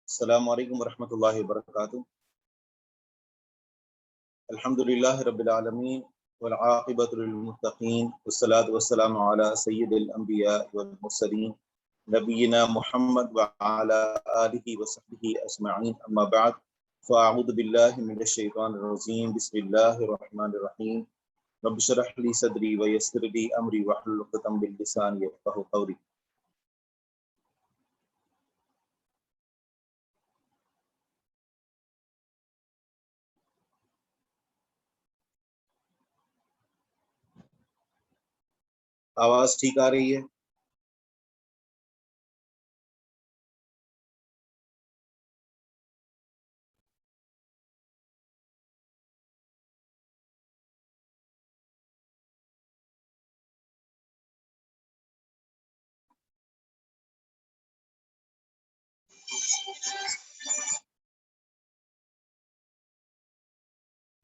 السلام علیکم ورحمۃ اللہ وبرکاتہ۔ الحمدللہ رب العالمین والعاقبۃ للمتقین والصلاۃ والسلام علی سید الانبیاء والمرسلین نبینا محمد وعلی آلہ وصحبہ اجمعین، اما بعد فاعوذ باللہ من الشیطان الرجیم، بسم اللہ الرحمن الرحیم، رب اشرح لی صدری ویسر لی امری واحلل عقدۃ من لسانی یفقہوا قولی۔ آواز ٹھیک آ رہی ہے؟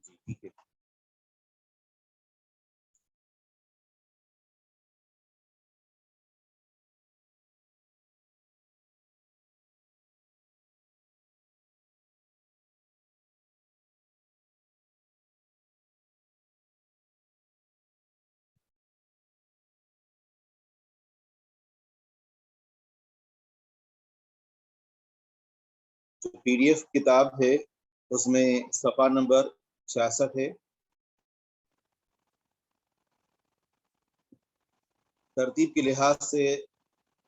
جی ٹھیک ہے۔ جو پی ڈی ایف کتاب ہے اس میں صفحہ نمبر 66 ہے۔ ترتیب کے لحاظ سے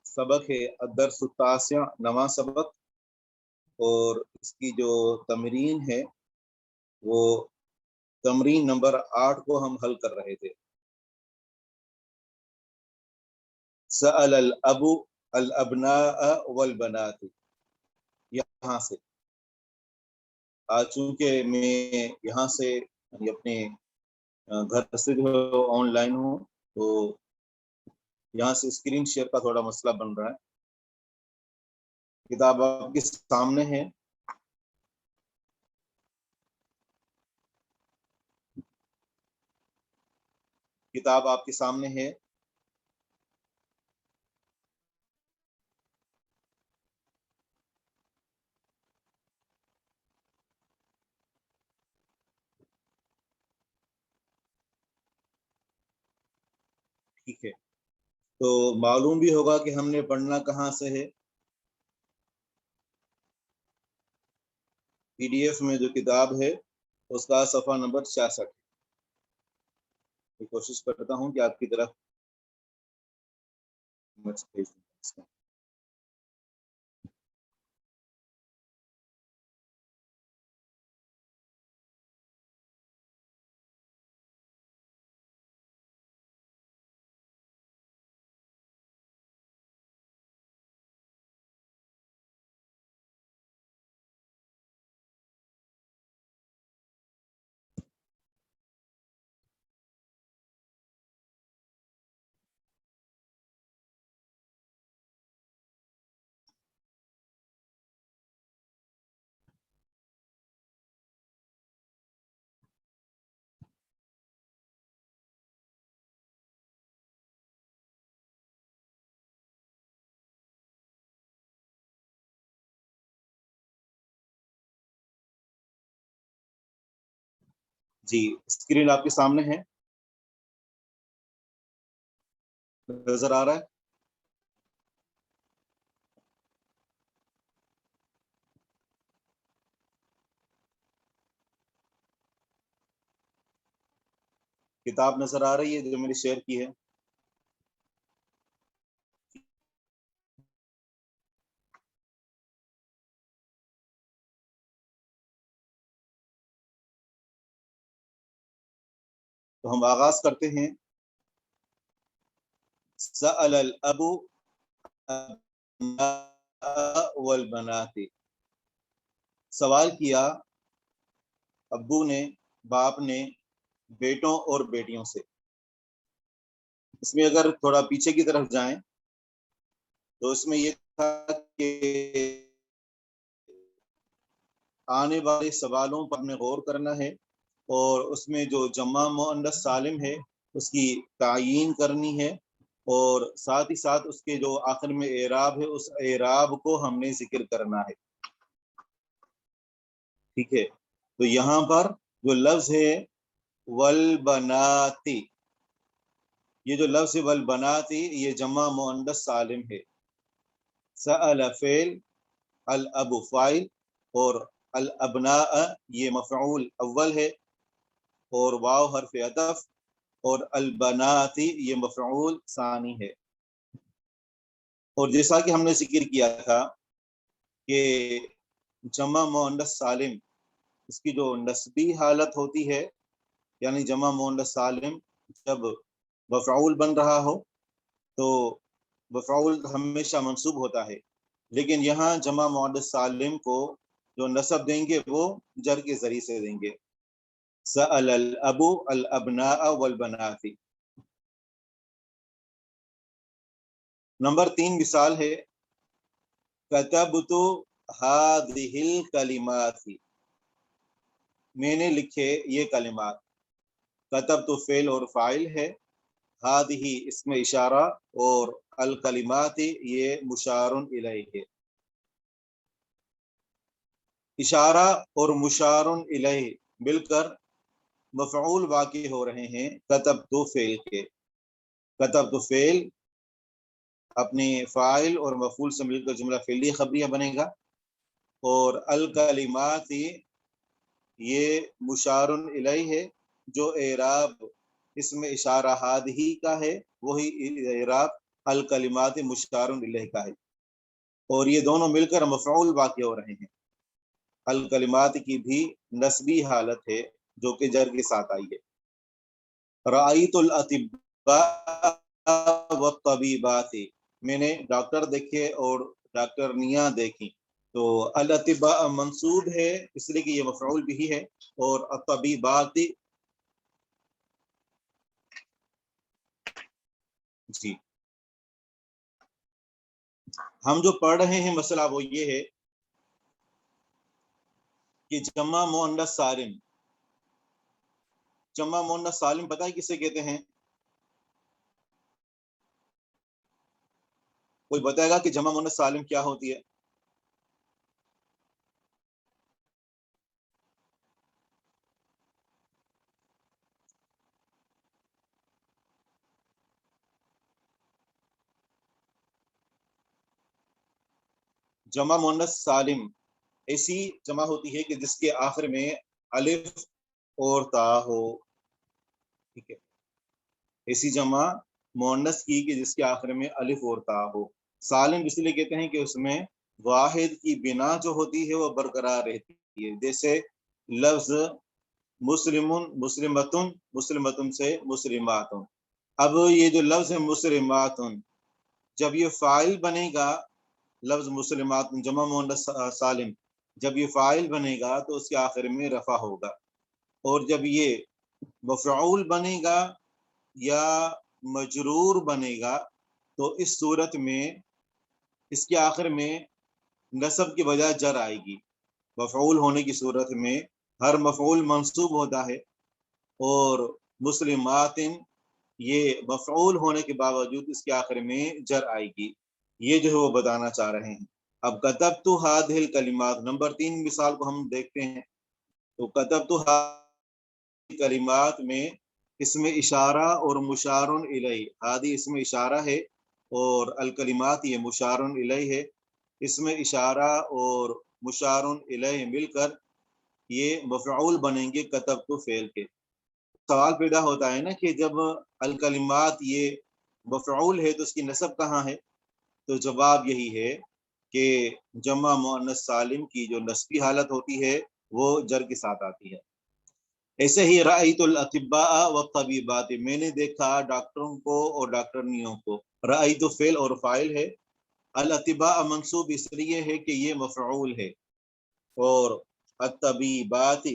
سبق ہے الدرس التاسع، 9واں سبق، اور اس کی جو تمرین ہے وہ تمرین نمبر 8 کو ہم حل کر رہے تھے۔ سأل الاب الابناء والبنات، یہاں سے آج چونکہ میں یہاں سے اپنے گھر سے جو آن لائن ہوں تو یہاں سے اسکرین شیئر کا تھوڑا مسئلہ بن رہا ہے۔ کتاب آپ کے سامنے ہے، کتاب آپ کے سامنے ہے۔ ٹھیک ہے، تو معلوم بھی ہوگا کہ ہم نے پڑھنا کہاں سے ہے۔ پی ڈی ایف میں جو کتاب ہے اس کا صفحہ نمبر 66۔ میں کوشش کرتا ہوں کہ آپ کی طرف جی اسکرین آپ کے سامنے ہے، نظر آ رہا ہے؟ کتاب نظر آ رہی ہے جو میں نے شیئر کی ہے؟ تو ہم آغاز کرتے ہیں۔ سأل الاب والبنات، سوال کیا ابو نے، باپ نے، بیٹوں اور بیٹیوں سے۔ اس میں اگر تھوڑا پیچھے کی طرف جائیں تو اس میں یہ تھا کہ آنے والے سوالوں پر ہمیں غور کرنا ہے اور اس میں جو جمع مؤنث سالم ہے اس کی تعیین کرنی ہے، اور ساتھ ہی ساتھ اس کے جو آخر میں اعراب ہے اس اعراب کو ہم نے ذکر کرنا ہے۔ ٹھیک ہے، تو یہاں پر جو لفظ ہے والبناتی، یہ جو لفظ ہے والبناتی یہ جمع مؤنث سالم ہے. سأل فعل، الاب فاعل، اور الابناء یہ مفعول اول ہے اور واو حرف عطف، اور البناتی یہ مفعول ثانی ہے. اور جیسا کہ ہم نے ذکر کیا تھا کہ جمع مؤنث سالم اس کی جو نسبی حالت ہوتی ہے، یعنی جمع مؤنث سالم جب مفعول بن رہا ہو تو مفعول ہمیشہ منصوب ہوتا ہے، لیکن یہاں جمع مؤنث سالم کو جو نصب دیں گے وہ جر کے ذریعے سے دیں گے. سأل الاب الابناء والبنات. نمبر 3 مثال ہے کتبت هذه الکلمات، میں نے لکھے یہ کلمات. کتبت فعل اور فاعل ہے، هذه اسم اشارہ، اور الکلمات یہ مشار الیہ ہے. اشارہ اور مشار الیہ مل کر مفعول واقع ہو رہے ہیں کتبت فعل کے. کتبت فعل اپنے فاعل اور مفعول سے مل کر جملہ فعلی خبریہ بنے گا، اور الکلمات یہ مشار الیہ ہے جو اعراب اسم اشارہ ہادہی کا ہے، وہی اعراب الکلمات مشار الیہ کا ہے، اور یہ دونوں مل کر مفعول واقع ہو رہے ہیں. الکلمات کی بھی نسبی حالت ہے جو کہ جر کے ساتھ آئی ہے. رأیت الاطباء والطبیبات، میں نے ڈاکٹر دیکھے اور ڈاکٹرنیاں دیکھی. تو الاطباء منصوب ہے اس لیے کہ یہ مفعول بھی ہے، اور الطبیبات جی ہم جو پڑھ رہے ہیں مسئلہ وہ یہ ہے کہ جمع مؤنث سالم، جمع مؤنث سالم پتہ ہے کسے کہتے ہیں؟ کوئی بتائے گا کہ جمع مؤنث سالم کیا ہوتی ہے؟ جمع مؤنث سالم ایسی جمع ہوتی ہے کہ جس کے آخر میں الف اور تا ہو. ٹھیک ہے، ایسی جمع مؤنث کی کہ جس کے آخر میں الف اور تا ہو. سالم اس لیے کہتے ہیں کہ اس میں واحد کی بنا جو ہوتی ہے وہ برقرار رہتی ہے. جیسے لفظ مسلم، مسلمتن، مسلمتن سے مسلماتن. اب یہ جو لفظ ہے مسلماتن، جب یہ فاعل بنے گا، لفظ مسلمات جمع مؤنث سالم جب یہ فاعل بنے گا تو اس کے آخر میں رفع ہوگا، اور جب یہ مفعول بنے گا یا مجرور بنے گا تو اس صورت میں اس کے آخر میں نصب کی بجائے جر آئے گی. مفعول ہونے کی صورت میں ہر مفعول منصوب ہوتا ہے، اور مسلمات یہ مفعول ہونے کے باوجود اس کے آخر میں جر آئے گی. یہ جو ہے وہ بتانا چاہ رہے ہیں. اب کتبت هذه الکلمات، نمبر 3 مثال کو ہم دیکھتے ہیں. تو کتبت کلمات میں اسم اشارہ اور مشار الیہ، ہادی اسم اشارہ ہے اور الکلمات یہ مشار الیہ ہے. اسم اشارہ اور مشار الیہ مل کر یہ مفعول بنیں گے کتبت فعل کے. سوال پیدا ہوتا ہے نا کہ جب الکلمات یہ مفعول ہے تو اس کی نسب کہاں ہے؟ تو جواب یہی ہے کہ جمع مؤنث سالم کی جو نسبی حالت ہوتی ہے وہ جر کے ساتھ آتی ہے. ایسے ہی رأیت الاطباء والطبیبات، میں نے دیکھا ڈاکٹروں کو اور ڈاکٹرنیوں کو. رأیت فعل اور فاعل ہے، الاطباء منصوب اس لیے ہے کہ یہ مفعول ہے، اور الطبیبات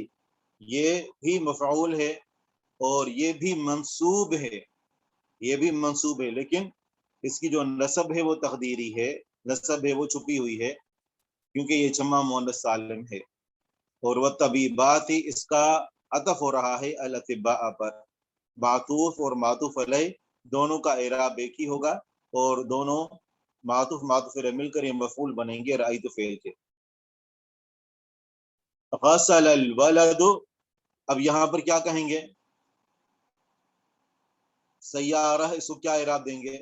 یہ بھی مفعول ہے اور یہ بھی منصوب ہے، یہ بھی منصوب ہے، لیکن اس کی جو نسب ہے وہ تقدیری ہے، نسب ہے وہ چھپی ہوئی ہے کیونکہ یہ جمع مؤنث سالم ہے. اور وہ طبیبات اس کا عطف ہو رہا ہے الاطباء پر. معطوف اور معطوف علیہ دونوں کا اعراب ایک ہی ہوگا، اور دونوں معطوف معطوف علیہ مل کر یہ مفعول بنیں گے رأیت فعل کے. غسل الولد، اب یہاں پر کیا کہیں گے؟ سیارہ، اس کو کیا اعراب دیں گے؟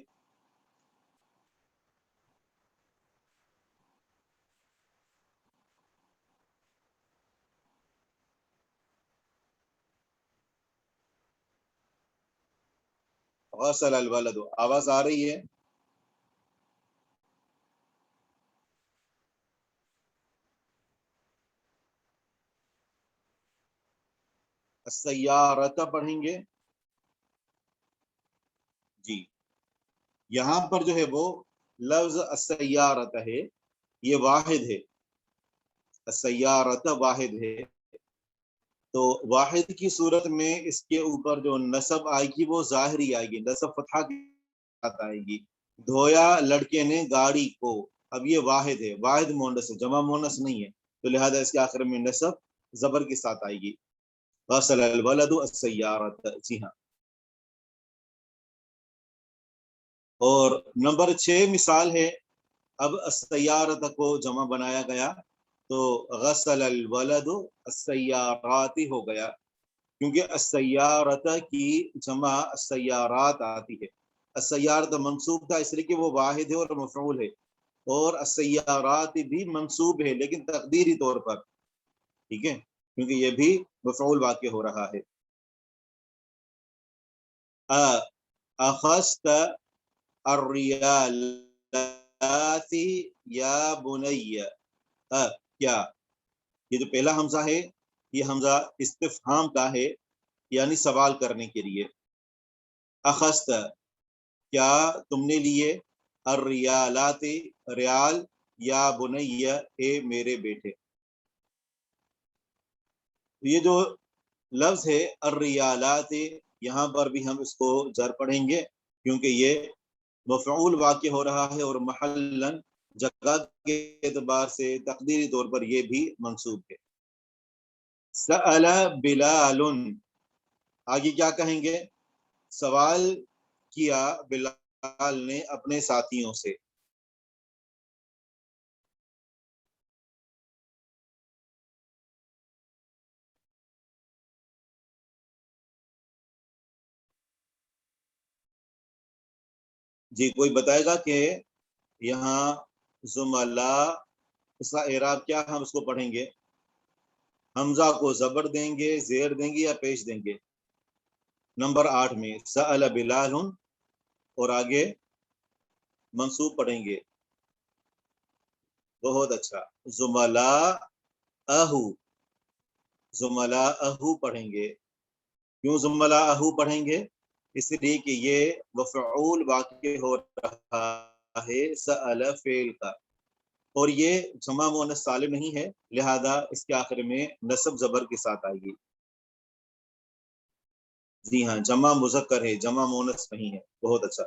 غسل الولد، آواز آ رہی ہے؟ السیارۃ پڑھیں گے جی. یہاں پر جو ہے وہ لفظ السیارۃ ہے، یہ واحد ہے، السیارۃ واحد ہے. تو واحد کی صورت میں اس کے اوپر جو نصب آئے گی وہ ظاہری آئے گی، نصب فتحہ کے ساتھ آئے گی. دھویا لڑکے نے گاڑی کو، اب یہ واحد ہے، واحد مونس ہے، جمع مونس نہیں ہے، تو لہذا اس کے آخر میں نصب زبر کے ساتھ آئے گی. غسل الولد السیارۃ، جی ہاں. اور نمبر 6 مثال ہے، اب السیارۃ کو جمع بنایا گیا تو غسل الولد السیارات ہو گیا، کیونکہ السیارۃ کی جمع السیارات آتی ہے. السیارۃ منصوب تھا اس لیے کہ وہ واحد ہے اور مفعول ہے، اور السیارات بھی منصوب ہے لیکن تقدیری طور پر، ٹھیک ہے، کیونکہ یہ بھی مفعول واقع ہو رہا ہے. اخذت الریالات یا بنی، کیا، یہ جو پہلا حمزہ ہے یہ حمزہ استفہام کا ہے، یعنی سوال کرنے کے لیے. اخذت، کیا تم نے لیے، الریالات ریال، یا بنی اے میرے بیٹے. یہ جو لفظ ہے الریالات، یہاں پر بھی ہم اس کو جر پڑھیں گے کیونکہ یہ مفعول واقع ہو رہا ہے اور محلاً جگہ کے اعتبار سے تقدیری طور پر یہ بھی منصوب ہے. سأل بلال، آگے کیا کہیں گے؟ سوال کیا بلال نے اپنے ساتھیوں سے. جی کوئی بتائے گا کہ یہاں زملا، اس کا اعراب کیا، ہم اس کو پڑھیں گے؟ حمزہ کو زبر دیں گے، زیر دیں گے یا پیش دیں گے؟ نمبر 8 میں سأل بلال، اور آگے منصوب پڑھیں گے. بہت اچھا، زملا اہو، زملا اہو پڑھیں گے. کیوں زملا اہو پڑھیں گے؟ اس لیے کہ یہ مفعول واقع ہو رہا ہے سأل فعل کا، اور یہ جمع مؤنث سالم نہیں ہے، لہذا اس کے آخر میں نصب زبر کے ساتھ آئے گی. جی ہاں، جمع مذکر ہے، جمع مؤنث نہیں ہے. بہت اچھا.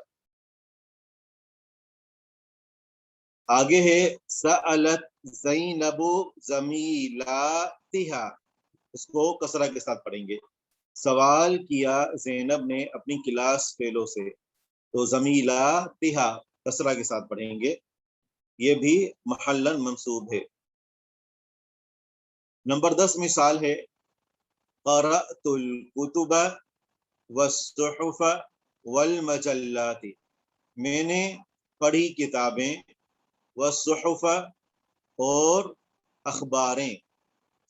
آگے ہے سألت زینب زمیلاتہا، اس کو کسرہ کے ساتھ پڑھیں گے. سوال کیا زینب نے اپنی کلاس فیلو سے، تو زمیلاتہا کسرہ کے ساتھ پڑھیں گے، یہ بھی محلاً منصوب ہے. نمبر 10 مثال ہے قرأت الکتب والصحف والمجلات، میں نے پڑھی کتابیں، والصحف اور اخباریں،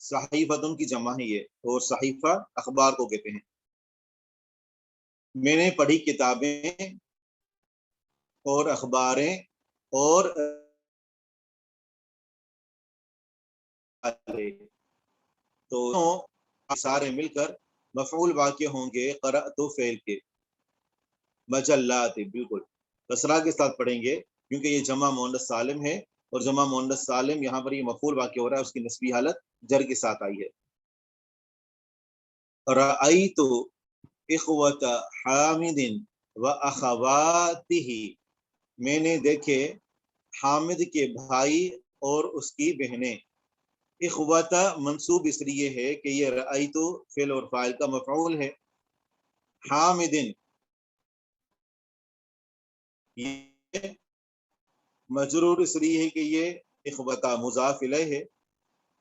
صحیفتن کی جمع ہے یہ، اور صحیفہ اخبار کو کہتے ہیں. میں نے پڑھی کتابیں اور اخباریں اور تو سارے مل کر مفعول واقع ہوں گے قرأت فعل کے. مجلات بالکل کسرہ کے ساتھ پڑھیں گے کیونکہ یہ جمع مؤنث سالم ہے، اور جمع مؤنث سالم یہاں پر یہ مفعول واقع ہو رہا ہے، اس کی نسبی حالت جر کے ساتھ آئی ہے. رأیت اخوۃ حامد و اخواتہ، میں نے دیکھے حامد کے بھائی اور اس کی بہنیں. اخوۃ منصوب اس لیے ہے کہ یہ رأیت فعل اور فاعل کا مفعول ہے. حامد یہ مجرور اس لیے ہے کہ یہ اخوۃ مضاف الیہ ہے،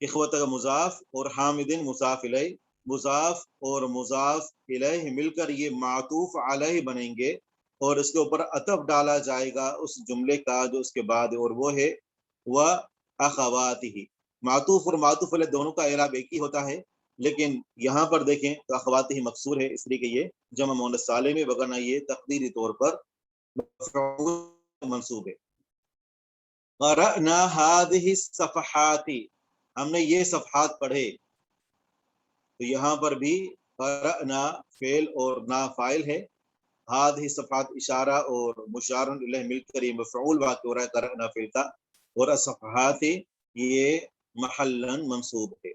اخوت کا مضاف اور حامدن مضاف الیہ، مضاف اور مضاف الیہ مل کر یہ معطوف علیہ بنیں گے اور اس کے اوپر عطف ڈالا جائے گا اس جملے کا جو اس کے بعد، اور وہ ہے وہ اخواتہ۔ معطوف اور معطوف علیہ دونوں کا اعراب ایک ہی ہوتا ہے، لیکن یہاں پر دیکھیں تو اخواتہ مکسور ہے، اس لیے کہ یہ جمع مؤنث سالم ہے، وگرنہ یہ تقدیری طور پر منصوب ہے۔ قرأنا هذه الصفحات، ہم نے یہ صفحات پڑھے، تو یہاں پر بھی قرأنا فعل اور نا فاعل ہے، هذه صفحات اشارہ اور مشار الیہ مل کر یہ مفعول واقع ہو رہا ہے قرأنا فعل کا، اور الصفحات یہ محلا منصوب ہے۔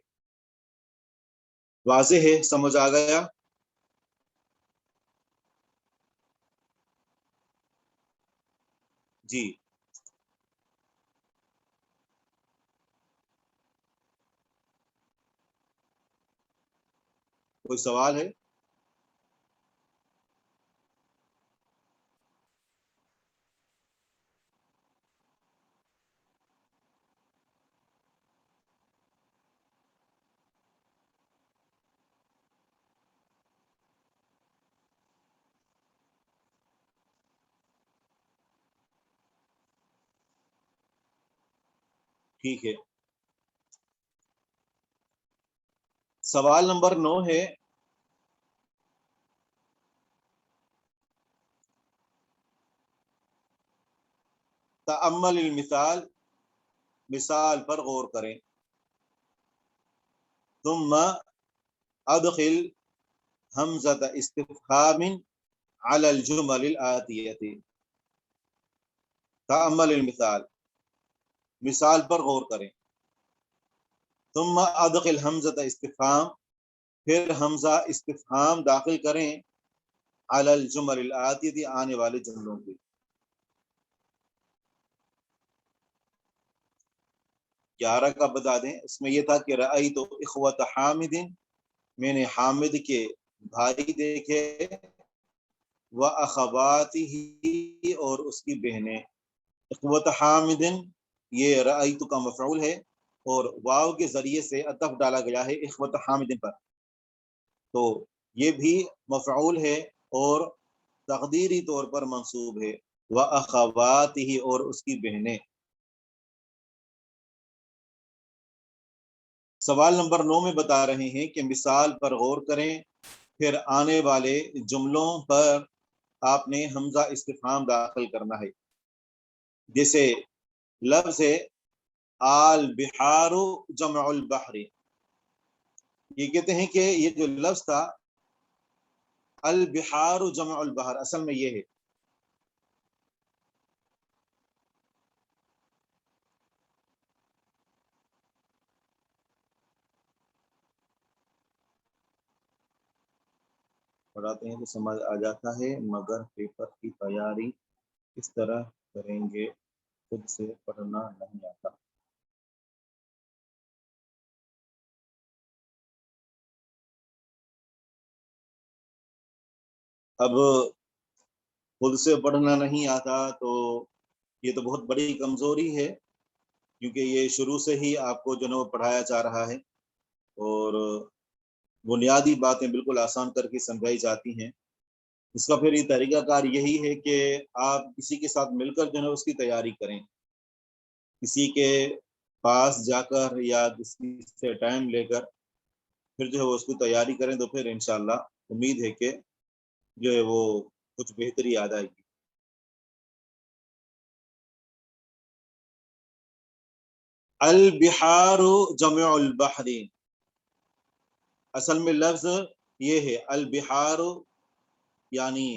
واضح ہے؟ سمجھ آ گیا؟ جی کوئی سوال ہے؟ ٹھیک ہے، سوال نمبر 9 ہے، تأمل المثال، مثال پر غور کریں، ثم ادخل حمزة استفهام على الجمل الآتية۔ تأمل المثال، مثال پر غور کریں، ثم ادخل حمزة استفهام، پھر حمزہ استفہام داخل کریں، علی الجمل الآتیہ، آنے والے جملوں کی۔ 11 کا بتا دیں، اس میں یہ تھا کہ رأیت اخوت حامد، میں نے حامد کے بھائی دیکھے، و اخواتی اور اس کی بہنیں۔ اخوت حامد یہ رأیت کا مفعول ہے اور واو کے ذریعے سے عطف ڈالا گیا ہے اخوت حامد پر، تو یہ بھی مفعول ہے اور تقدیری طور پر منصوب ہے، و اخواتی اور اس کی بہنیں۔ سوال نمبر 9 میں بتا رہے ہیں کہ مثال پر غور کریں، پھر آنے والے جملوں پر آپ نے حمزہ استفہام داخل کرنا ہے، جیسے لفظ ہے آل بحار جمع البحر، یہ کہتے ہیں کہ یہ جو لفظ تھا البحار جمع البحر، اصل میں یہ ہے پڑھاتے ہیں تو سمجھ آ جاتا ہے، مگر پیپر کی تیاری کس طرح کریں گے، خود سے پڑھنا نہیں آتا۔ اب خود سے پڑھنا نہیں آتا تو یہ تو بہت بڑی کمزوری ہے، کیونکہ یہ شروع سے ہی آپ کو جو ہے وہ پڑھایا جا رہا ہے اور بنیادی باتیں بالکل آسان کر کے سمجھائی جاتی ہیں۔ اس کا پھر یہ طریقہ کار یہی ہے کہ آپ کسی کے ساتھ مل کر جو ہے اس کی تیاری کریں، کسی کے پاس جا کر یا کسی سے ٹائم لے کر پھر جو ہے وہ اس کی تیاری کریں، تو پھر انشاءاللہ امید ہے کہ جو ہے وہ کچھ بہتری آ جائے گی۔ البحار جمع البحر، اصل میں لفظ یہ ہے البحار، یعنی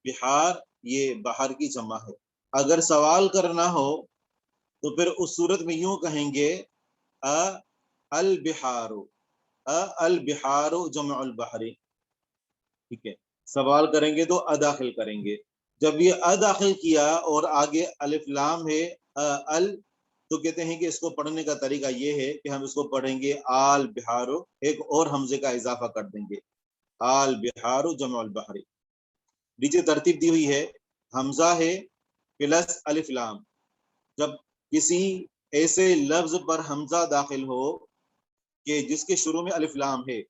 بحار یہ بحر کی جمع ہے۔ اگر سوال کرنا ہو تو پھر اس صورت میں یوں کہیں گے البحار، البحار جمع البحر، ٹھیک ہے۔ سوال کریں گے تو اداخل کریں گے، جب یہ اداخل کیا اور آگے الف لام ہے ال، تو کہتے ہیں کہ اس کو پڑھنے کا طریقہ یہ ہے کہ ہم اس کو پڑھیں گے آل بحارو، ایک اور حمزے کا اضافہ کر دیں گے، آل بحارو جمع البحر۔ نیچے ترتیب دی ہوئی ہے، حمزہ ہے پلس الف لام، جب کسی ایسے لفظ پر حمزہ داخل ہو کہ جس کے شروع میں الف لام ہے،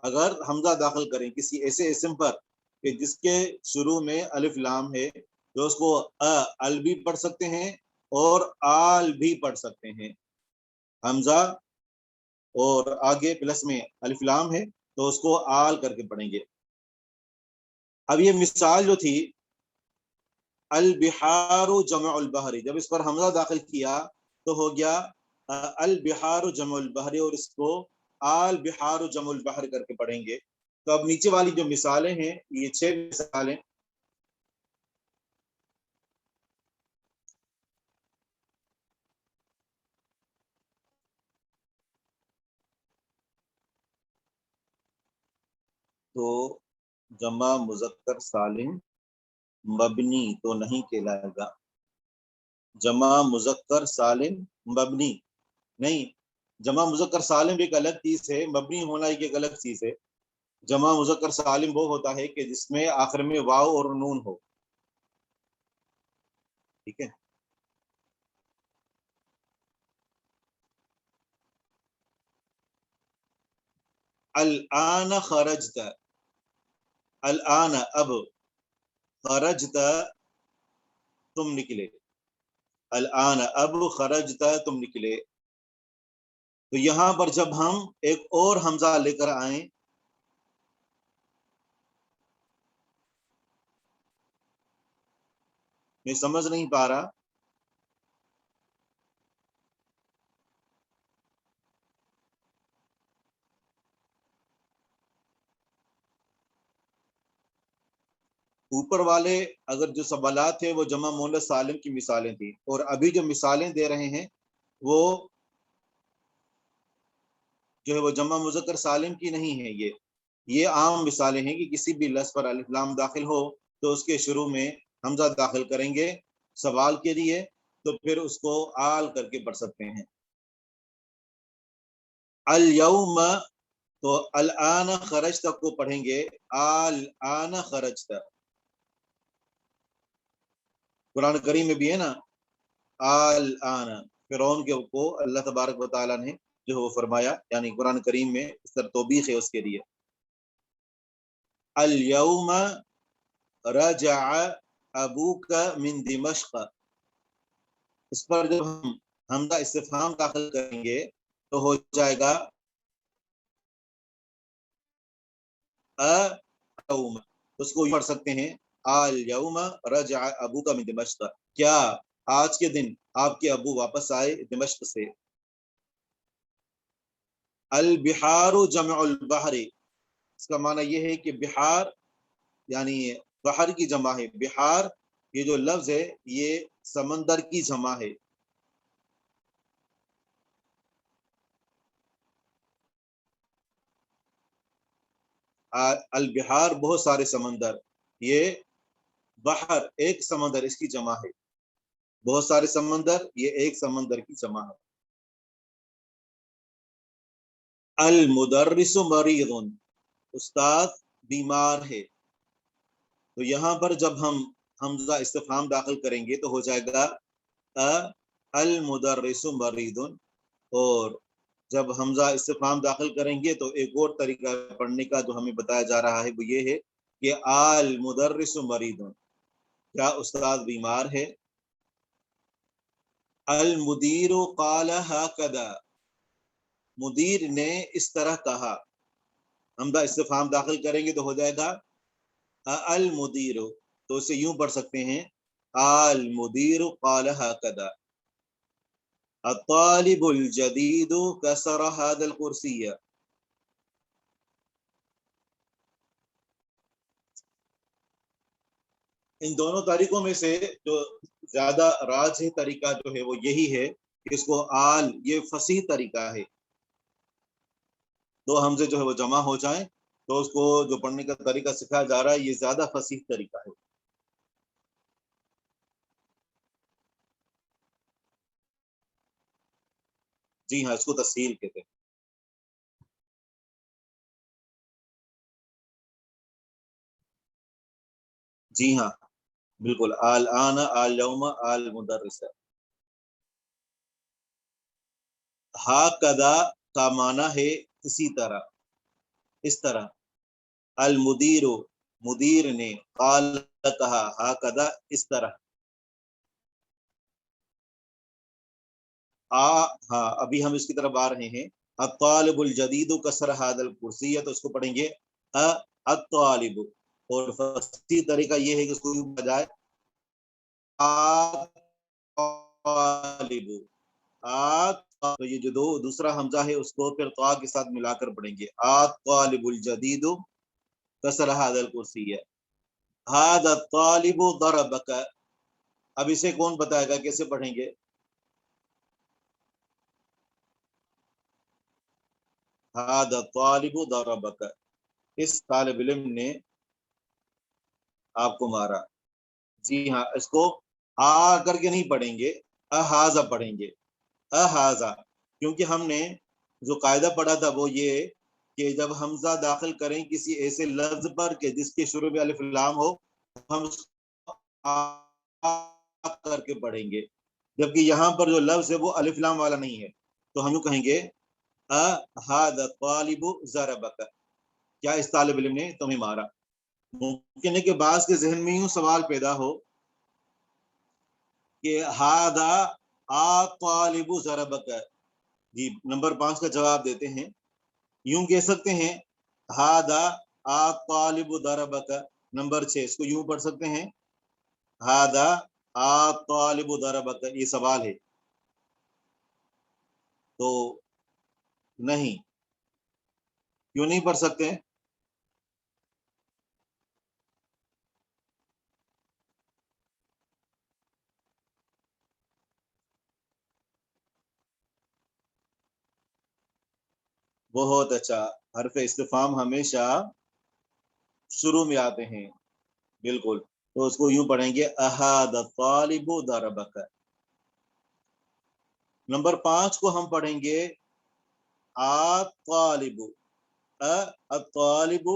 اگر حمزہ داخل کریں کسی ایسے اسم پر کہ جس کے شروع میں الف لام ہے، تو اس کو ال بھی پڑھ سکتے ہیں اور آل بھی پڑھ سکتے ہیں. حمزہ اور آگے پلس میں الف لام ہے تو اس کو آل کر کے پڑھیں گے. اب یہ مثال جو تھی البحار جمع البحر، جب اس پر حمزہ داخل کیا تو ہو گیا البحار جمع البحر، اور اس کو آل بحار جمع البحر کر کے پڑھیں گے. تو اب نیچے والی جو مثالیں ہیں، یہ 6 مثالیں. تو جمع مذکر سالم مبنی تو نہیں کہلائے گا. جمع مذکر سالم مبنی نہیں، جمع مذکر سالم ایک الگ چیز ہے، مبنی ہونا ایک الگ چیز ہے. جمع مذکر سالم وہ ہوتا ہے کہ جس میں آخر میں واو اور نون ہو. ٹھیک ہے. الآن خرجت، الآن اب، خرجت تم نکلے، الآن اب خرجت تم نکلے. تو یہاں پر جب ہم ایک اور حمزہ لے کر آئیں، میں سمجھ نہیں پا رہا. اوپر والے اگر جو سوالات تھے وہ جمع مؤنث سالم کی مثالیں تھیں، اور ابھی جو مثالیں دے رہے ہیں وہ جو ہے وہ جمع مذکر سالم کی نہیں ہے. یہ عام مثالیں ہیں کہ کسی بھی لفظ پر الف لام داخل ہو تو اس کے شروع میں حمزہ داخل کریں گے سوال کے لیے، تو پھر اس کو آل کر کے پڑھ سکتے ہیں. الیوم، تو الان خرجت کو پڑھیں گے الان خرجت. قرآن کریم میں بھی ہے نا الان، فرعون کے کو اللہ تبارک و تعالیٰ نے جو ہے وہ فرمایا، یعنی قرآن کریم میں اس طرح توبیخ ہے اس کے لیے. الیوم رجع ابوک من دمشق، اس پر جب ہم حمزہ استفہام داخل کریں گے تو ہو جائے گا الیوم. اس کو پڑھ سکتے ہیں الیوم رجع ابوک من دمشق، کیا آج کے دن آپ کے ابو واپس آئے دمشق سے. البحار جمع البحر، اس کا معنی یہ ہے کہ بحار یعنی بحر کی جمع ہے. بحار یہ جو لفظ ہے یہ سمندر کی جمع ہے. البحار بہت سارے سمندر، یہ بحر ایک سمندر اس کی جمع ہے. بہت سارے سمندر یہ ایک سمندر کی جمع ہے. المدرس مریض، استاد بیمار ہے. تو یہاں پر جب ہم حمزہ استفہام داخل کریں گے تو ہو جائے گا المدرس مریض. اور جب حمزہ استفہام داخل کریں گے تو ایک اور طریقہ پڑھنے کا جو ہمیں بتایا جا رہا ہے وہ یہ ہے کہ المدرس مریض، کیا استاد بیمار ہے. المدیر قال ہکذا، مدیر نے اس طرح کہا. حمزہ استفہام داخل کریں گے تو ہو جائے گا المدیر، تو اسے یوں پڑھ سکتے ہیں المدیر قال ہکذا. الطالب الجدید کسر هذا الکرسی، ان دونوں طریقوں میں سے جو زیادہ راجح طریقہ جو ہے وہ یہی ہے کہ اس کو آل، یہ فصیح طریقہ ہے. دو حمزے جو ہے وہ جمع ہو جائیں تو اس کو جو پڑھنے کا طریقہ سکھایا جا رہا ہے یہ زیادہ فصیح طریقہ ہے. جی ہاں، اس کو تسہیل کہتے ہیں. جی ہاں بالکل، الان الیوم المدرس. ہا کدا کا معنی ہے اسی طرح، اس طرح، المدیر، مدیر نے، قال کہا، ہا کدا اس طرح، ہاں ابھی ہم اس کی طرف آ رہے ہیں۔ الطالب الجدید کسر هذا الکرسی، تو اس کو پڑھیں گے الطالب، اور فصیح طریقہ یہ ہے کہ اس کو بجائے الطالب، تو یہ جو دوسرا حمزہ ہے اس کو پھر طا کے ساتھ ملا کر پڑھیں گے، الطالب الجدید کسر هذا الکرسی، هذا الطالب ضربک، اب اسے کون بتائے گا کیسے پڑھیں گے؟ هذا الطالب ضربک، اس طالب علم نے آپ کو مارا، جی ہاں، اس کو آ کر کے نہیں پڑھیں گے، احاذہ پڑھیں گے، احاذہ، کیونکہ ہم نے جو قاعدہ پڑھا تھا وہ یہ کہ جب حمزہ داخل کریں کسی ایسے لفظ پر کہ جس کے شروع میں الف لام ہو، ہم اس کو آ کر کے پڑھیں گے، جبکہ یہاں پر جو لفظ ہے وہ الف لام والا نہیں ہے، تو ہم یوں کہیں گے احاذہ الطالب ضربک، کیا اس طالب علم نے تمہیں مارا؟ ممکن ہے کہ بعض کے ذہن میں یوں سوال پیدا ہو کہ ہاذا الطالب ضربک، جی نمبر 5 کا جواب دیتے ہیں، یوں کہہ سکتے ہیں ہاذا الطالب ضربک، نمبر 6 اس کو یوں پڑھ سکتے ہیں ہاذا الطالب ضربک، یہ سوال ہے تو نہیں، کیوں نہیں پڑھ سکتے؟ بہت اچھا، حرف استفہام ہمیشہ شروع میں آتے ہیں، بالکل، تو اس کو یوں پڑھیں گے احاذ الطالب ضربک۔ نمبر 5 کو ہم پڑھیں گے الطالب، الطالب،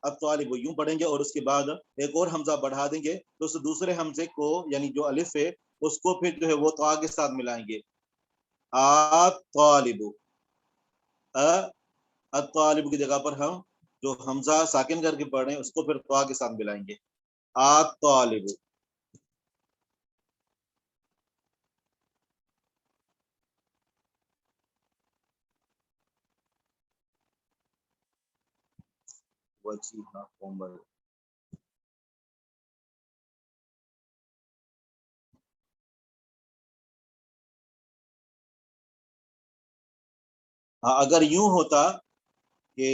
الطالب یوں پڑھیں گے، اور اس کے بعد ایک اور حمزہ بڑھا دیں گے، تو اس دوسرے حمزے کو یعنی جو الف ہے اس کو پھر جو ہے وہ طا کے ساتھ ملائیں گے، الطالب، الطالب کی جگہ پر ہم جو حمزہ ساکن کر کے پڑھ رہے ہیں اس کو پھر طا کے ساتھ ملائیں گے، الطالب۔ وجیہہ کومل، ہاں اگر یوں ہوتا کہ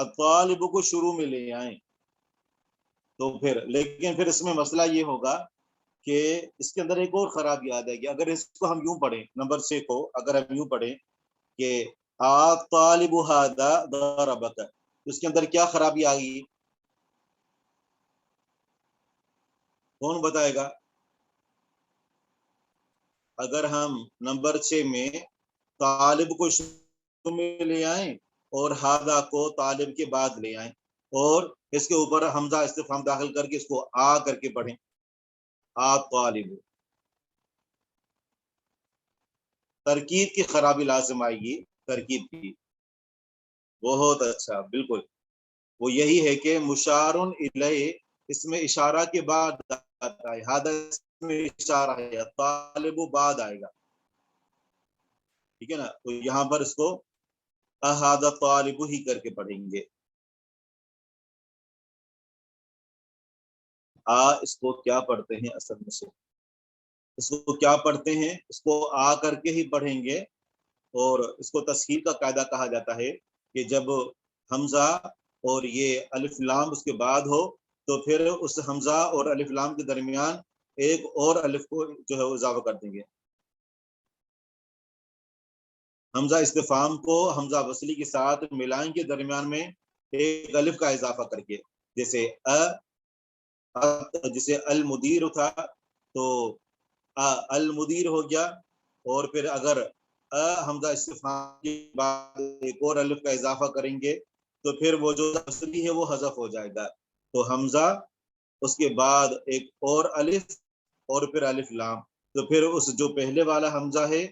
الطالب کو شروع میں لے آئیں تو پھر، لیکن پھر اس میں مسئلہ یہ ہوگا کہ اس کے اندر ایک اور خرابی آ جائے گی، اگر اس کو ہم یوں پڑھیں، نمبر 6 کو اگر ہم یوں پڑھیں کہ الطالب ھذا ضربک، اس کے اندر کیا خرابی آ گئی؟ کون بتائے گا؟ اگر ہم نمبر 6 میں طالب کو شروع میں لے آئیں اور ھذا کو طالب کے بعد لے آئیں اور اس کے اوپر حمزہ استفہام داخل کر کے اس کو آ کر کے پڑھیں، طالب، ترکیب کی خرابی لازم آئے گی، ترکیب کی، بہت اچھا، بالکل، وہ یہی ہے کہ مشارن الیہ اس میں اشارہ کے بعد آتا ہے، ہذا اس میں اشارہ ہے، طالب بعد آئے گا، ٹھیک ہے نا، تو یہاں پر اس کو ھذا طالب ہی کر کے پڑھیں گے، اس کو کیا پڑھتے ہیں اصل میں سے، اس کو کیا پڑھتے ہیں، اس کو آ کر کے ہی پڑھیں گے، اور اس کو تسہیل کا قاعدہ کہا جاتا ہے کہ جب حمزہ اور یہ الف لام اس کے بعد ہو تو پھر اس حمزہ اور الف لام کے درمیان ایک اور الف کو جو ہے اضافہ کر دیں گے، حمزہ استفہام کو حمزہ وصلی کے ساتھ ملائیں گے، درمیان میں ایک الف کا اضافہ کر کے، جیسے جیسے المدیر تھا تو المدیر ہو گیا، اور پھر اگر حمزہ استفہام کے بعد ایک اور الف کا اضافہ کریں گے تو پھر وہ جو وصلی ہے وہ حذف ہو جائے گا، تو حمزہ اس کے بعد ایک اور الف اور پھر الف لام، تو پھر اس جو پہلے والا حمزہ ہے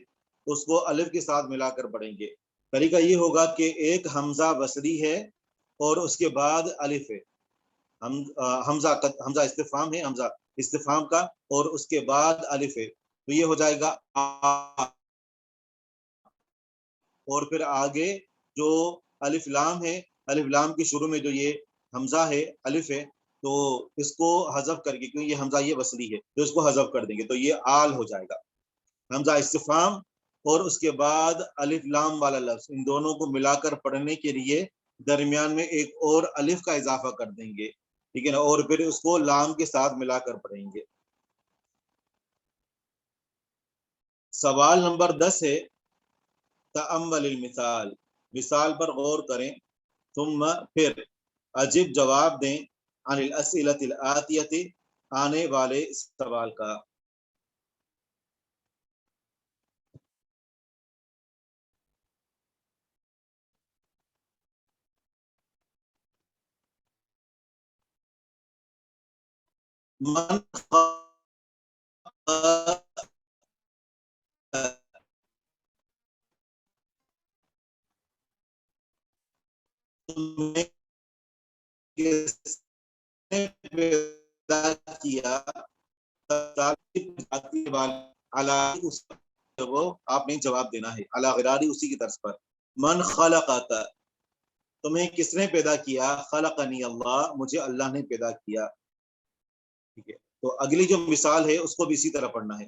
اس کو الف کے ساتھ ملا کر پڑھیں گے. طریقہ یہ ہوگا کہ ایک حمزہ وصلی ہے اور اس کے بعد الف ہے. حمزہ استفہام ہے، حمزہ استفہام کا، اور اس کے بعد الف ہے، تو یہ ہو جائے گا آ. اور پھر آگے جو الف لام ہے، الف لام کے شروع میں جو یہ حمزہ ہے، الف ہے، تو اس کو حذف کر کے، کیونکہ یہ حمزہ یہ وصلی ہے، تو اس کو حذف کر دیں گے، تو یہ آل ہو جائے گا. حمزہ استفہام اور اس کے بعد الف لام والا لفظ، ان دونوں کو ملا کر پڑھنے کے لیے درمیان میں ایک اور الف کا اضافہ کر دیں گے، ٹھیک ہے نا، اور پھر اس کو لام کے ساتھ ملا کر پڑھیں گے. سوال نمبر 10 ہے تأمل المثال، مثال پر غور کریں. ثم پھر عجب جواب دیں عن الاسئلۃ الآتیۃ، آنے والے سوال کا. من پیدا کیا وہ آپ نے جواب دینا ہے، علی غراری اسی کی طرز پر. من خلقک، تمہیں کس نے پیدا کیا؟ خلقنی اللہ، مجھے اللہ نے پیدا کیا. ٹھیک ہے، تو اگلی جو مثال ہے اس کو بھی اسی طرح پڑھنا ہے.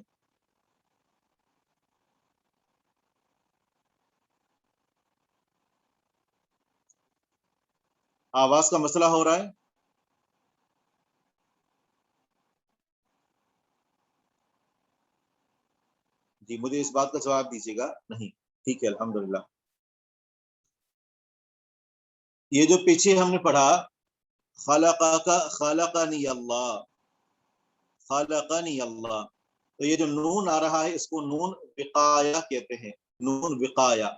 آواز کا مسئلہ ہو رہا ہے؟ جی مجھے اس بات کا جواب دیجیے گا. نہیں، ٹھیک ہے، الحمدللہ. یہ جو پیچھے ہم نے پڑھا خلقنی اللہ، خلقنی اللہ، تو یہ جو نون آ رہا ہے اس کو نون وقایا کہتے ہیں. نون وقایا،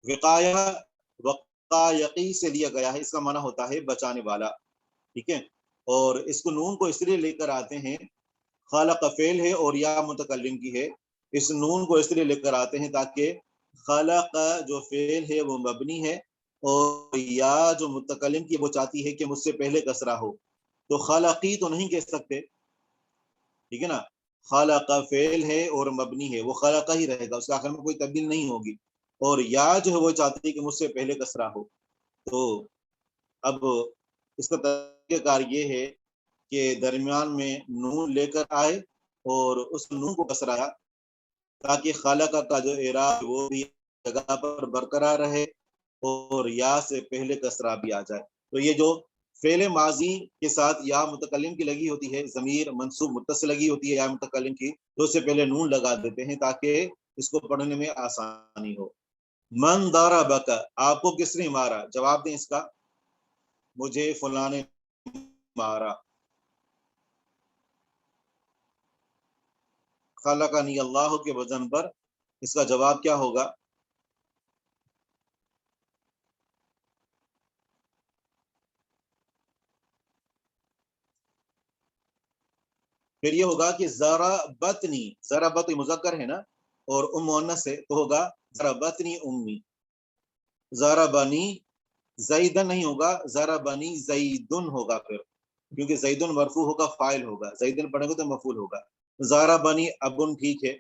وقایا وقایقی سے لیا گیا ہے، اس کا معنی ہوتا ہے بچانے والا. ٹھیک ہے، اور اس کو نون کو اس لیے لے کر آتے ہیں، خالق فعل ہے اور یا متکلم کی ہے، اس نون کو اس لیے لے کر آتے ہیں تاکہ خالق جو فعل ہے وہ مبنی ہے، اور یا جو متکلم کی وہ چاہتی ہے کہ مجھ سے پہلے کسرہ ہو، تو خالقی تو نہیں کہہ سکتے. ٹھیک ہے نا، خالق فعل ہے اور مبنی ہے، وہ خالق ہی رہے گا، اس کے آخر میں کوئی تبدیل نہیں ہوگی، اور یا جو ہے وہ چاہتی ہے کہ مجھ سے پہلے کسرہ ہو. تو اب اس کا طریقہ کار یہ ہے کہ درمیان میں نون لے کر آئے اور اس نون کو کسرایا تاکہ خالق کا جو اعراب وہ بھی جگہ پر برقرار رہے اور یا سے پہلے کسرہ بھی آ جائے. تو یہ جو فعل ماضی کے ساتھ یا متکلم کی لگی ہوتی ہے، ضمیر منصوب متصل لگی ہوتی ہے یا متکلم کی، تو اس سے پہلے نون لگا دیتے ہیں تاکہ اس کو پڑھنے میں آسانی ہو. من ضربک، آپ کو کس نے مارا؟ جواب دیں اس کا. مجھے فلاں نے مارا. خلقنی اللہ کے وزن پر اس کا جواب کیا ہوگا؟ پھر یہ ہوگا کہ ضربتنی، ضربت مذکر ہے نا اور مؤنث ہے، تو ہوگا ضربتنی امی. ضربنی زیدن نہیں ہوگا، ضربنی زیدن ہوگا، پھر کیونکہ زیدن مرفوع ہوگا، فاعل ہوگا، زیدن پڑھیں گے تو مفعول ہوگا. ضربنی ابن، ٹھیک ہے،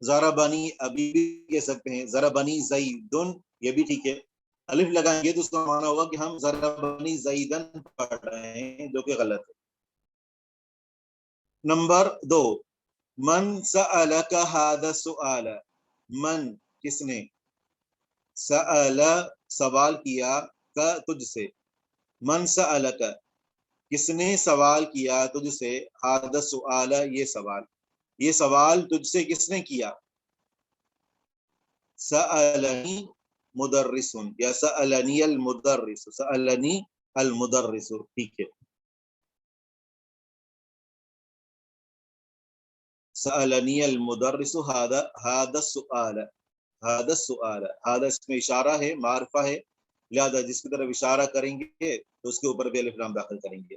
ضربنی ابی بھی کہہ سکتے ہیں، ضربنی زیدن یہ بھی ٹھیک ہے. الف لگائیں گے تو اس کا معنی ہوگا کہ ہم ضربنی زیدن پڑھ رہے ہیں، جو کہ غلط ہے. نمبر 2، من سألک هذا السؤال، من کس نے، سأل سوال کیا، کا تجھ سے، من سألک کس نے سوال کیا تجھ سے، هذا السؤال یہ سوال تجھ سے کس نے کیا. سألنی مدرس یا سألنی المدرس، سألنی المدرس، ٹھیک ہے. سألنی المدرس هذا السؤال، هذا السؤال، هذا اس میں اشارہ ہے، معرفہ ہے، لہذا جس کی طرف اشارہ کریں گے تو اس کے اوپر بھی الف لام داخل کریں گے.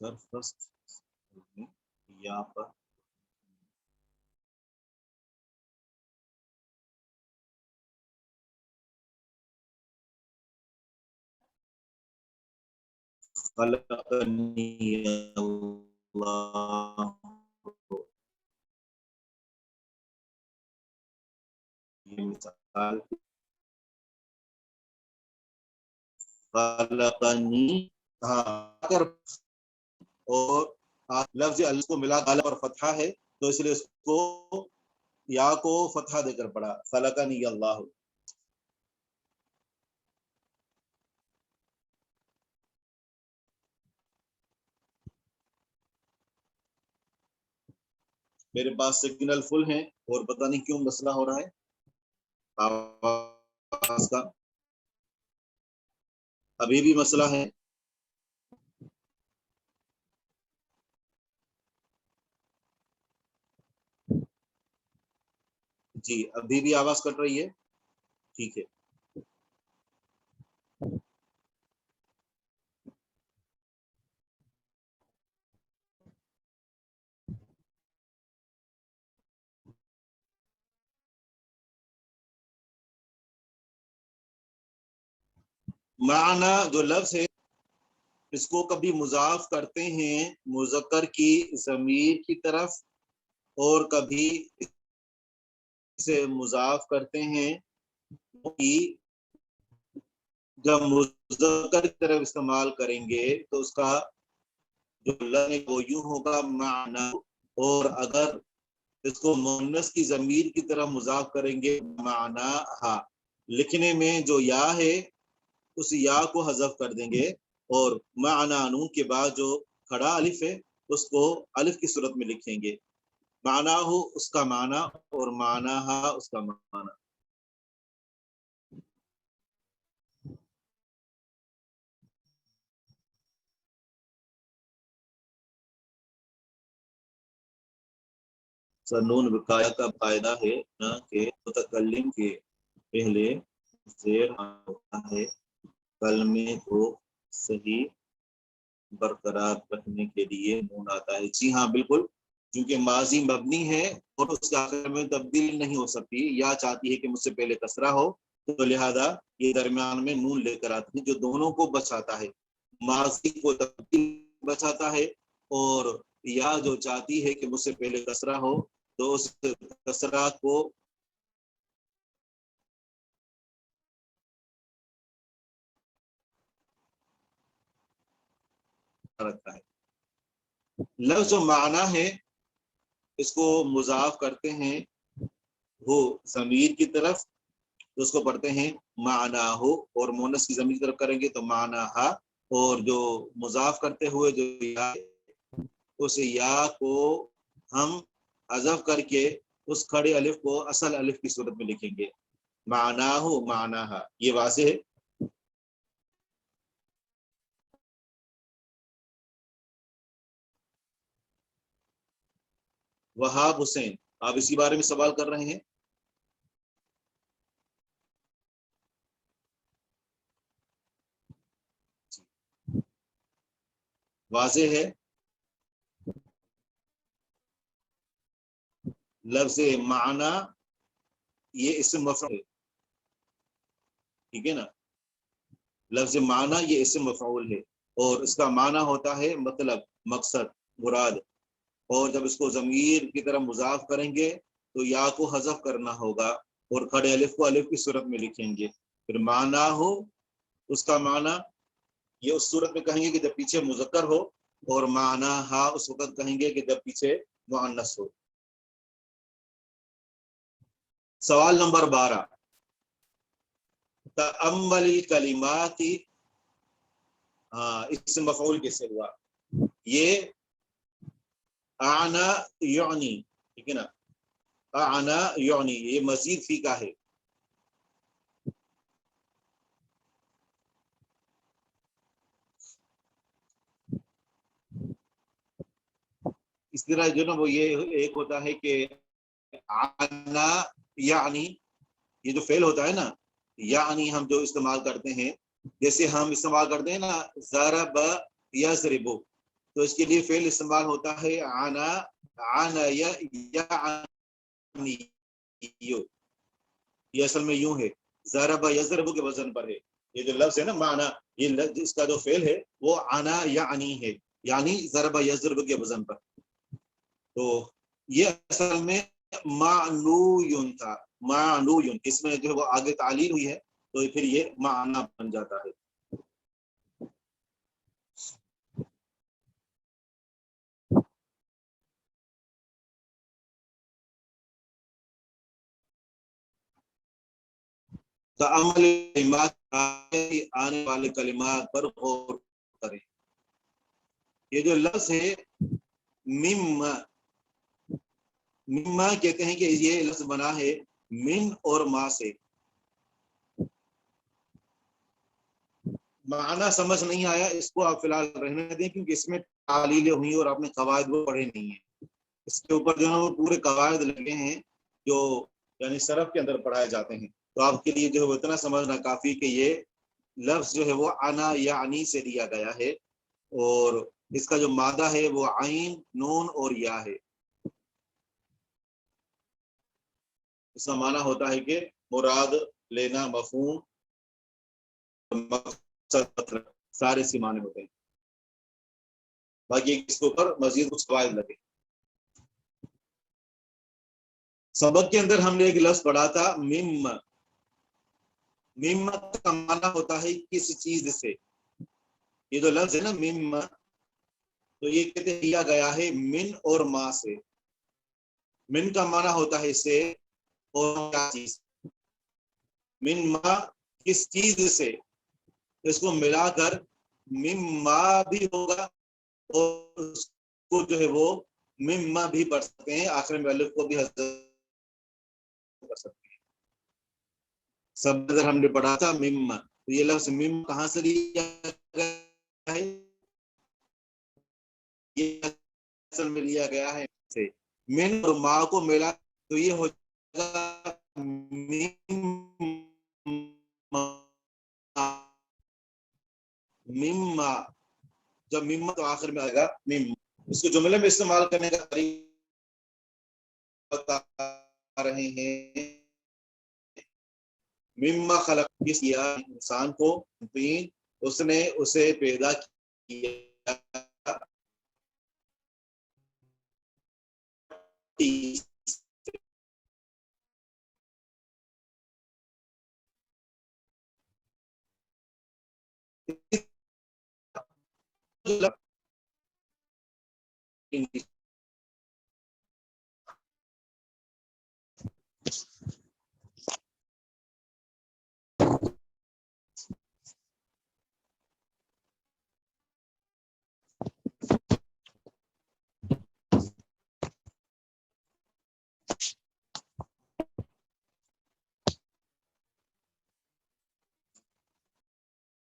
سرفست یا پر خلقنی اللہ، یہ مثال خلقنی، ہاں کر، اور لفظ اللہ کو ملا کالا پر فتحہ ہے تو اس لیے اس کو یا کو فتحہ دے کر پڑھا خلقنی اللہ۔ میرے پاس سگنل فل ہیں اور پتہ نہیں کیوں مسئلہ ہو رہا ہے آواز کا، ابھی بھی مسئلہ ہے؟ جی ابھی بھی آواز کٹ رہی ہے؟ ٹھیک ہے۔ معنی جو لفظ ہے اس کو کبھی مضاف کرتے ہیں مذکر کی ضمیر کی طرف، اور کبھی اسے مضاف کرتے ہیں جب مذکر کی طرف استعمال کریں گے تو اس کا جو لفظ ہے وہ یوں ہوگا معنی، اور اگر اس کو مؤنث کی ضمیر کی طرف مضاف کریں گے معنی ہا، لکھنے میں جو یا ہے اس یا کو حذف کر دیں گے، اور معنی نون کے بعد جو کھڑا الف ہے اس کو الف کی صورت میں لکھیں گے، معنی ہو اس کا معنی اور معنی ہا اس کا معنی۔ نون وقایہ کا فائدہ ہے نہ کہ متکلم کے پہلے زیر ہوتا ہے، کلمے کو صحیح برقرار رکھنے کے لیے نون آتا ہے۔ جی ہاں بالکل، کیونکہ ماضی مبنی ہے اور اس کے آخر میں تبدیل نہیں ہو سکتی، یا چاہتی ہے کہ مجھ سے پہلے کسرہ ہو، تو لہذا یہ درمیان میں نون لے کر آتی ہے جو دونوں کو بچاتا ہے، ماضی کو تبدیل بچاتا ہے، اور یا جو چاہتی ہے کہ مجھ سے پہلے کسرہ ہو تو اس کسرہ کو رکھتا ہے۔ لفظ جو معنی ہے اس کو مضاف کرتے ہیں وہ ضمیر کی طرف، تو اس کو پڑھتے ہیں معنی ہو، اور مونس کی ضمیر کی طرف کریں گے تو معنی ہا، اور جو مضاف کرتے ہوئے جو یا اس یا کو ہم حذف کر کے اس کھڑے الف کو اصل الف کی صورت میں لکھیں گے معنی ہو معنی ہا۔ یہ واضح ہے؟ وہاب حسین آپ اسی بارے میں سوال کر رہے ہیں؟ واضح ہے؟ لفظ معنی یہ اسم مفعول ہے، ٹھیک ہے نا، لفظ معنی یہ اسم مفعول ہے اور اس کا معنی ہوتا ہے مطلب، مقصد، مراد، اور جب اس کو ضمیر کی طرف مضاف کریں گے تو یا کو حذف کرنا ہوگا اور کھڑے الف کو الف کی صورت میں لکھیں گے، پھر معنی ہو اس کا معنی یہ اس صورت میں کہیں گے کہ جب پیچھے مذکر ہو، اور معنی ہا اس وقت کہیں گے کہ جب پیچھے مؤنث ہو۔ سوال نمبر 12، تأمل الکلمات، اس مفعول کیسے ہوا؟ یہ اعنا یعنی، ٹھیک ہے نا، اعنا یعنی یہ مزید فی کا ہے، اس طرح جو نا وہ یہ ایک ہوتا ہے کہ اعنا یعنی، یہ جو فعل ہوتا ہے نا یعنی ہم جو استعمال کرتے ہیں، جیسے ہم استعمال کرتے ہیں نا ضرب یضرب، تو اس کے لیے فعل استعمال ہوتا ہے آنا آنا یا یہ اصل میں یوں ہے، ضرب یضرب کے وزن پر ہے. یہ جو لفظ ہے نا معنی، یہ اس کا جو فعل ہے وہ آنا یعنی ہے، یعنی ضرب یضرب کے وزن پر. تو یہ اصل میں معنویون تھا، معنویون، اس میں جو ہے وہ آگے تعلیل ہوئی ہے تو پھر یہ معنی بن جاتا ہے. تعامل کلمات، آنے والے کلمات پر غور کریں. یہ جو لفظ ہے مما، مما کہتے ہیں کہ یہ لفظ بنا ہے من اور ما سے. معنی سمجھ نہیں آیا، اس کو آپ فی الحال رہنے دیں کیونکہ اس میں تعلیلیں ہوئی اور آپ نے قواعد وہ پڑھے نہیں ہیں. اس کے اوپر جو ہے وہ پورے قواعد لگے ہیں جو یعنی صرف کے اندر پڑھائے جاتے ہیں. تو آپ کے لیے جو ہے وہ اتنا سمجھنا کافی کہ یہ لفظ جو ہے وہ انا یعنی سے لیا گیا ہے، اور اس کا جو مادہ ہے وہ عین، نون اور یا ہے. اس کا معنی ہوتا ہے کہ مراد لینا، مفہوم، مقصد، سارے اس کے معنی ہوتے ہیں. باقی اس کے اوپر مزید کچھ قواعد لگے. سبق کے اندر ہم نے ایک لفظ پڑھا تھا مم. مم کا معنی ہوتا ہے کس چیز سے. یہ جو لفظ ہے نا مم، تو یہ کہتے کیا گیا ہے من اور ما سے. من کا معنی ہوتا ہے سے اور کیا چیز. من ما کس چیز سے، اس کو ملا کر مما بھی ہوگا اور اس کو جو ہے وہ مما بھی پڑھ سکتے ہیں، آخر میں الف کو بھی حذف کر سکتے ہیں. سب اگر ہم نے پڑھا تھا مما، تو یہ لفظ مم کہاں سے لیا گیا ہے؟ یہ اصل میں لیا گیا ہے سے. من اور ما کو ملا تو یہ ہو جائے گا مما. جب مما تو آخر میں آئے گا مم. اس کو جملے میں استعمال کرنے کا طریقہ بتا رہے ہیں. مما خلق، کس کیا انسان کو، اس نے اسے پیدا کیا